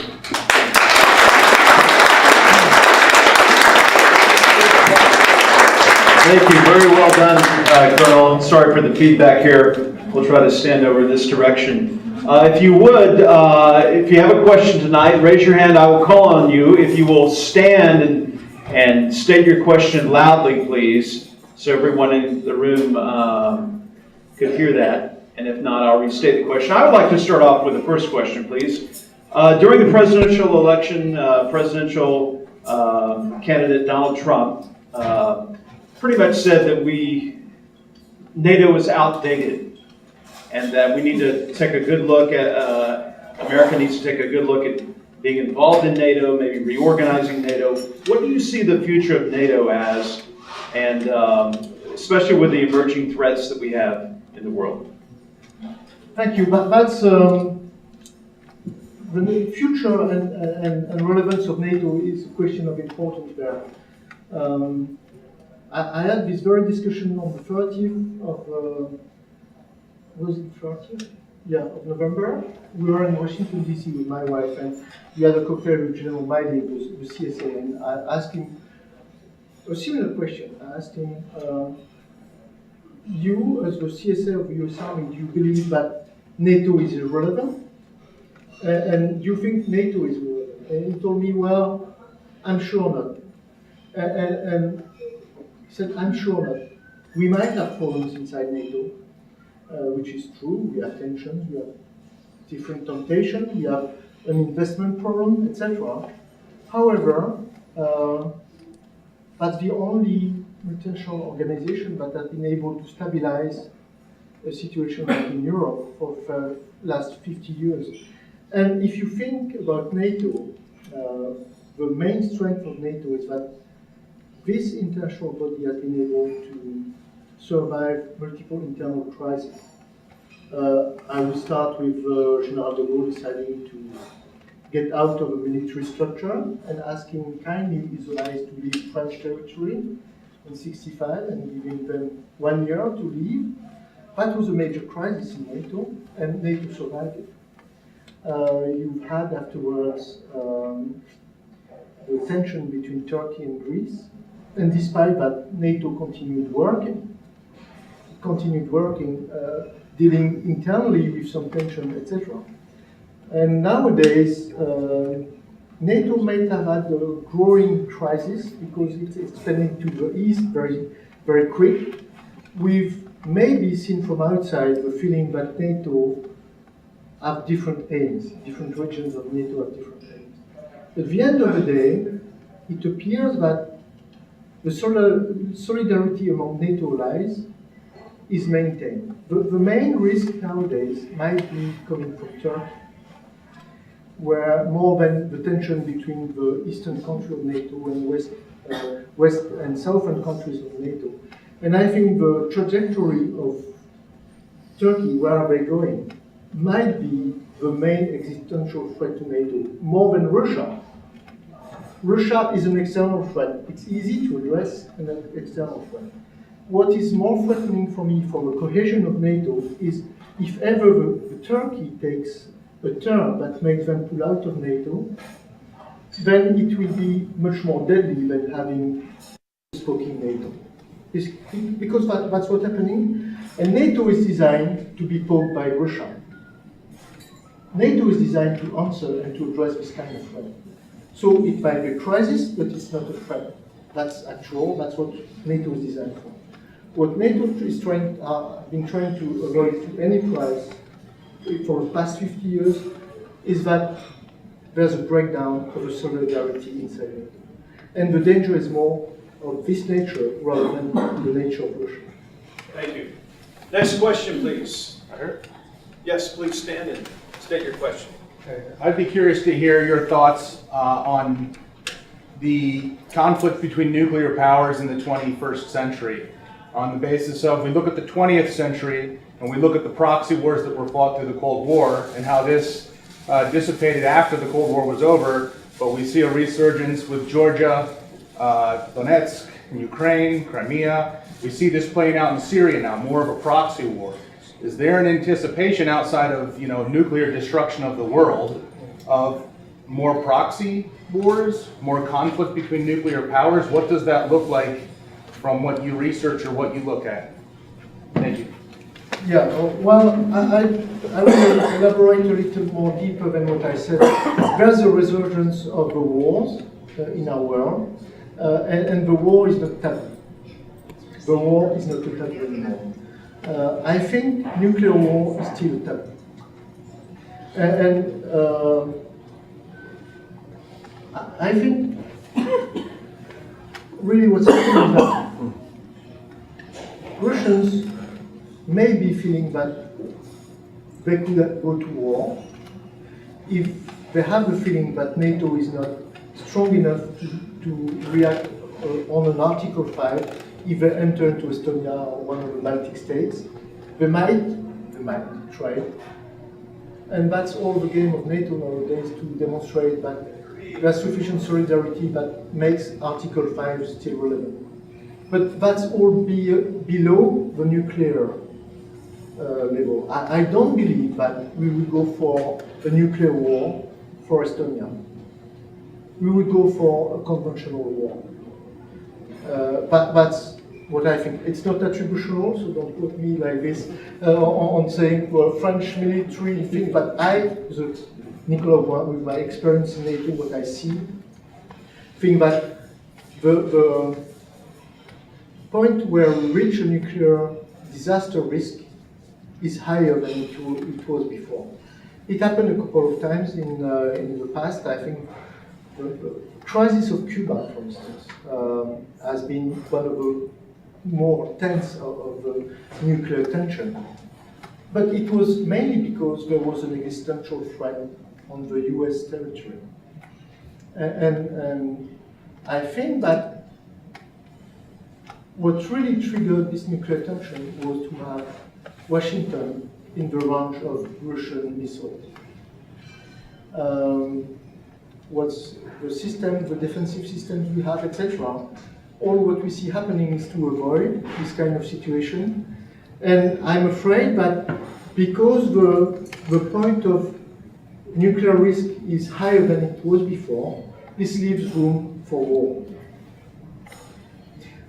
Thank you. Very well done, Colonel. Sorry for the feedback here. We'll try to stand over this direction. If you would, if you have a question tonight, raise your hand. I will call on you. If you will stand and state your question loudly, please, so everyone in the room could hear that. And if not, I'll restate the question. I would like to start off with the first question, please. During the presidential election, presidential candidate Donald Trump pretty much said that NATO is outdated and that we need to take a good look at America needs to take a good look at being involved in NATO, maybe reorganizing NATO. What do you see the future of NATO as, and especially with the emerging threats that we have in the world? Thank you. But that's the future and relevance of NATO is a question of importance there. I had this very discussion on the 30th of, was it 30th? Yeah, of November. We were in Washington, D.C. with my wife, and we had a cocktail with General Miley, the CSA, and I asked him a similar question. I asked him, you, as the CSA of the US Army, do you believe that NATO is irrelevant? And do you think NATO is irrelevant? And he told me, well, I'm sure not. And he said, I'm sure not. We might have problems inside NATO, which is true. We have tensions, we have different temptations, we have an investment problem, etc. However, that's the only multinational organization that has been able to stabilize a situation like in Europe for the last 50 years. And if you think about NATO, the main strength of NATO is that this international body has been able to survive multiple internal crises. I will start with General de Gaulle deciding to get out of a military structure and asking kindly his allies to leave French territory in '65 and giving them 1 year to leave. That was a major crisis in NATO, and NATO survived it. You had afterwards the tension between Turkey and Greece, and despite that, NATO continued working, dealing internally with some tension, etc. And nowadays, NATO might have had a growing crisis because it's expanding to the east very, very quick. We've maybe seen from outside the feeling that NATO have different aims, different regions of NATO have different aims. At the end of the day, it appears that the solidarity among NATO allies is maintained. The main risk nowadays might be coming from Turkey, where more than the tension between the eastern countries of NATO and west and southern countries of NATO. And I think the trajectory of Turkey, where are they going, might be the main existential threat to NATO, more than Russia. Russia is an external threat. It's easy to address an external threat. What is more threatening for me for the cohesion of NATO is if ever the Turkey takes a turn that makes them pull out of NATO, then it will be much more deadly than having spoken NATO. Because that's what's happening. And NATO is designed to be poked by Russia. NATO is designed to answer and to address this kind of threat. So it might be a crisis, but it's not a threat. That's actual, that's what NATO is designed for. What NATO is been trying to avoid to any price for the past 50 years is that there's a breakdown of the solidarity inside NATO. And the danger is more of this nature rather than the nature of Russia. Thank you. Next question, please. Yes, please stand and state your question. I'd be curious to hear your thoughts on the conflict between nuclear powers in the 21st century. On the basis of, we look at the 20th century and we look at the proxy wars that were fought through the Cold War and how this dissipated after the Cold War was over, but we see a resurgence with Georgia, Donetsk, Ukraine, Crimea. We see this playing out in Syria now, more of a proxy war. Is there an anticipation outside of nuclear destruction of the world of more proxy wars, more conflict between nuclear powers? What does that look like from what you research or what you look at? Thank you. Yeah, well, I will elaborate a little more deeper than what I said. There's a resurgence of the wars in our world, and the war is not taboo. The war is not a taboo anymore. I think nuclear war is still a taboo. And I think really what's happening is that Russians may be feeling that they could go to war. if they have the feeling that NATO is not strong enough to react on an Article 5, if they enter into Estonia or one of the Baltic states, they might try it. And that's all the game of NATO nowadays, to demonstrate that there's sufficient solidarity that makes Article 5 still relevant. But that's all below the nuclear level. I don't believe that we would go for a nuclear war for Estonia. We would go for a conventional war. That's what I think. It's not attributional, so don't quote me like this on saying, well, French military thing, but Nicolas, with my experience in NATO, what I see, think that the point where we reach a nuclear disaster risk is higher than it was before. It happened a couple of times in the past. I think the crisis of Cuba, for instance, has been one of the more tense of the nuclear tension. But it was mainly because there was an existential threat on the US territory. And I think that what really triggered this nuclear tension was to have Washington in the range of Russian missiles. What's the system, the defensive systems we have, etc. All what we see happening is to avoid this kind of situation. And I'm afraid that because the point of nuclear risk is higher than it was before, this leaves room for war.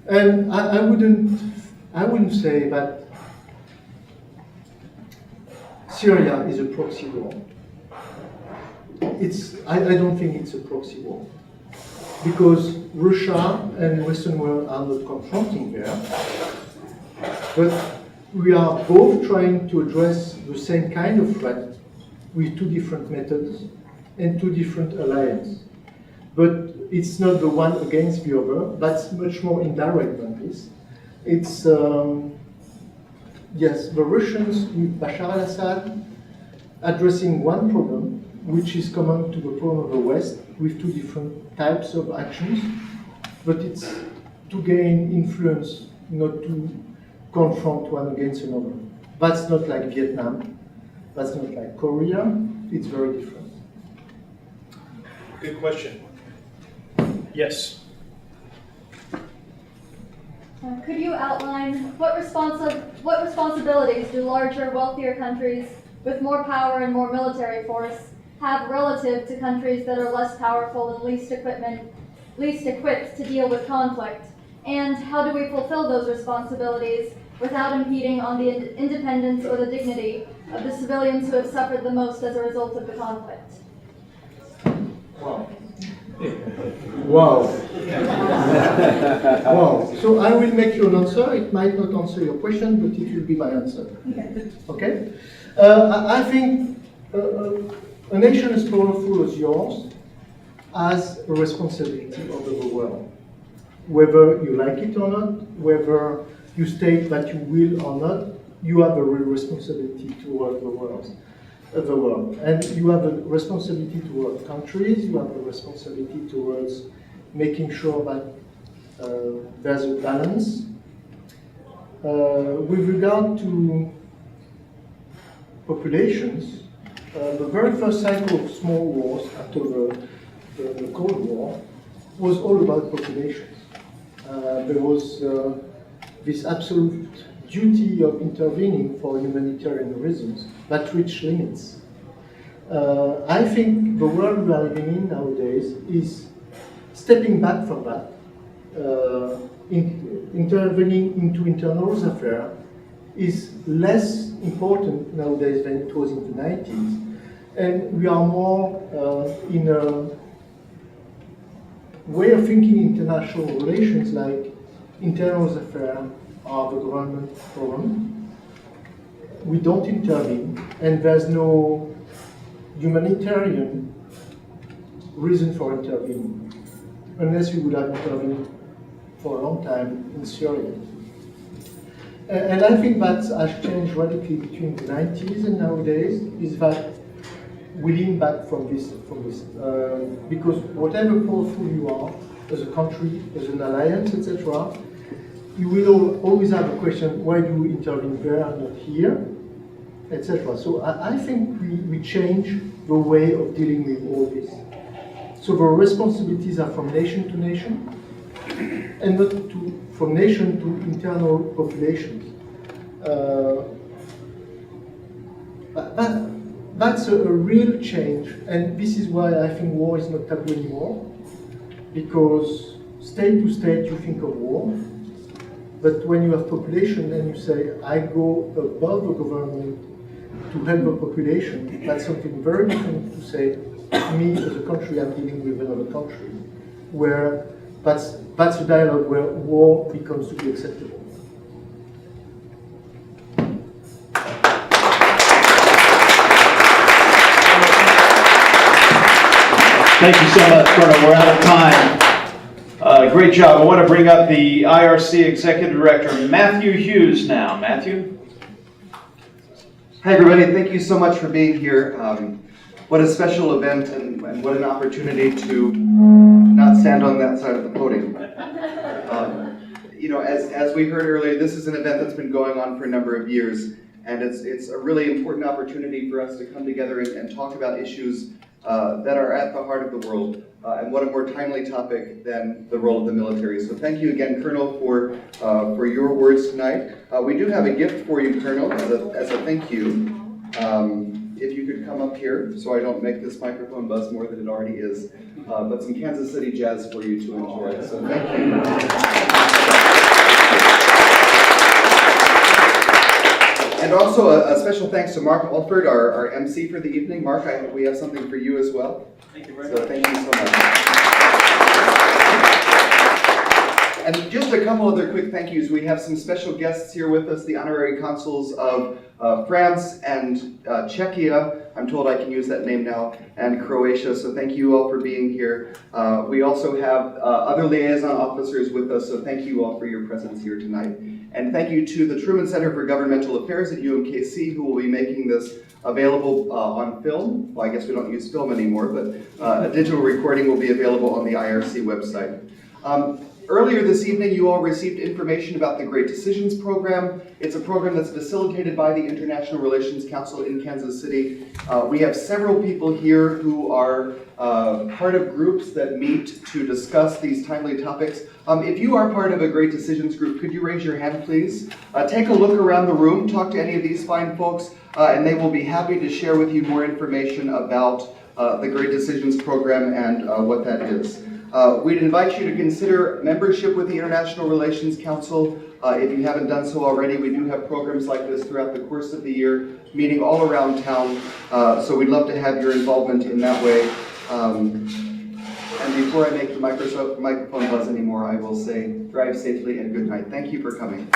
And I wouldn't say that Syria is a proxy war. I don't think it's a proxy war, because Russia and Western world are not confronting there, but we are both trying to address the same kind of threat with two different methods and two different alliances. But it's not the one against the other. That's much more indirect than this. It's, yes, the Russians with Bashar al-Assad addressing one problem, which is common to the problem of the West, with two different types of actions, but it's to gain influence, not to confront one against another. That's not like Vietnam, that's not like Korea, it's very different. Good question. Yes. Could you outline what responsibilities do larger, wealthier countries with more power and more military force have relative to countries that are less powerful and least equipped to deal with conflict? And how do we fulfill those responsibilities without impeding on the independence or the dignity of the civilians who have suffered the most as a result of the conflict? Wow. Wow. Wow. So I will make you an answer. It might not answer your question, but it will be my answer. Okay? I think a nation as powerful as yours has a responsibility over the world. Whether you like it or not, whether you state that you will or not, you have a real responsibility toward the world. And you have a responsibility towards countries, you have a responsibility towards making sure that there's a balance. With regard to populations, the very first cycle of small wars after the Cold War was all about populations. There was this absolute duty of intervening for humanitarian reasons that reached limits. I think the world we are living in nowadays is stepping back from that, intervening into internal affairs is less important nowadays than it was in the 90s. And we are more in a way of thinking international relations like internal affairs are the government problem. We don't intervene, and there's no humanitarian reason for intervening, unless we would have intervened for a long time in Syria. And I think that has changed radically between the 90s and nowadays, is that we lean back from this, because whatever powerful you are, as a country, as an alliance, etc., you will always have a question, why do we intervene there and not here, etc. So I think we change the way of dealing with all this. So the responsibilities are from nation to nation, and not from nation to internal populations. That's a real change, and this is why I think war is not taboo anymore, because state to state you think of war, but when you have population and you say, I go above the government to help the population, that's something very different to say, me as a country, I'm dealing with another country, where that's a dialogue where war becomes to be acceptable. Thank you so much, Colonel. We're out of time. Great job. I want to bring up the IRC Executive Director, Matthew Hughes now. Matthew? Hi, everybody. Thank you so much for being here. What a special event, and what an opportunity to not stand on that side of the podium. You know, as we heard earlier, this is an event that's been going on for a number of years, and it's a really important opportunity for us to come together and talk about issues that are at the heart of the world, and what a more timely topic than the role of the military. So thank you again, Colonel, for your words tonight. We do have a gift for you, Colonel, as a thank you. If you could come up here so I don't make this microphone buzz more than it already is, but some Kansas City jazz for you to enjoy. So thank you. And also a special thanks to Mark Alford, our MC for the evening. Mark, we have something for you as well. Thank you very much. So thank you so much. And just a couple other quick thank yous. We have some special guests here with us, the honorary consuls of France and Czechia. I'm told I can use that name now, and Croatia. So thank you all for being here. We also have other liaison officers with us, so thank you all for your presence here tonight. And thank you to the Truman Center for Governmental Affairs at UMKC, who will be making this available on film. Well, I guess we don't use film anymore, but a digital recording will be available on the IRC website. Earlier this evening, you all received information about the Great Decisions Program. It's a program that's facilitated by the International Relations Council in Kansas City. We have several people here who are part of groups that meet to discuss these timely topics. If you are part of a Great Decisions group, could you raise your hand, please? Take a look around the room, talk to any of these fine folks, and they will be happy to share with you more information about the Great Decisions Program and what that is. We'd invite you to consider membership with the International Relations Council. If you haven't done so already, we do have programs like this throughout the course of the year, meeting all around town. So we'd love to have your involvement in that way. And before I make the microphone buzz anymore, I will say drive safely and good night. Thank you for coming.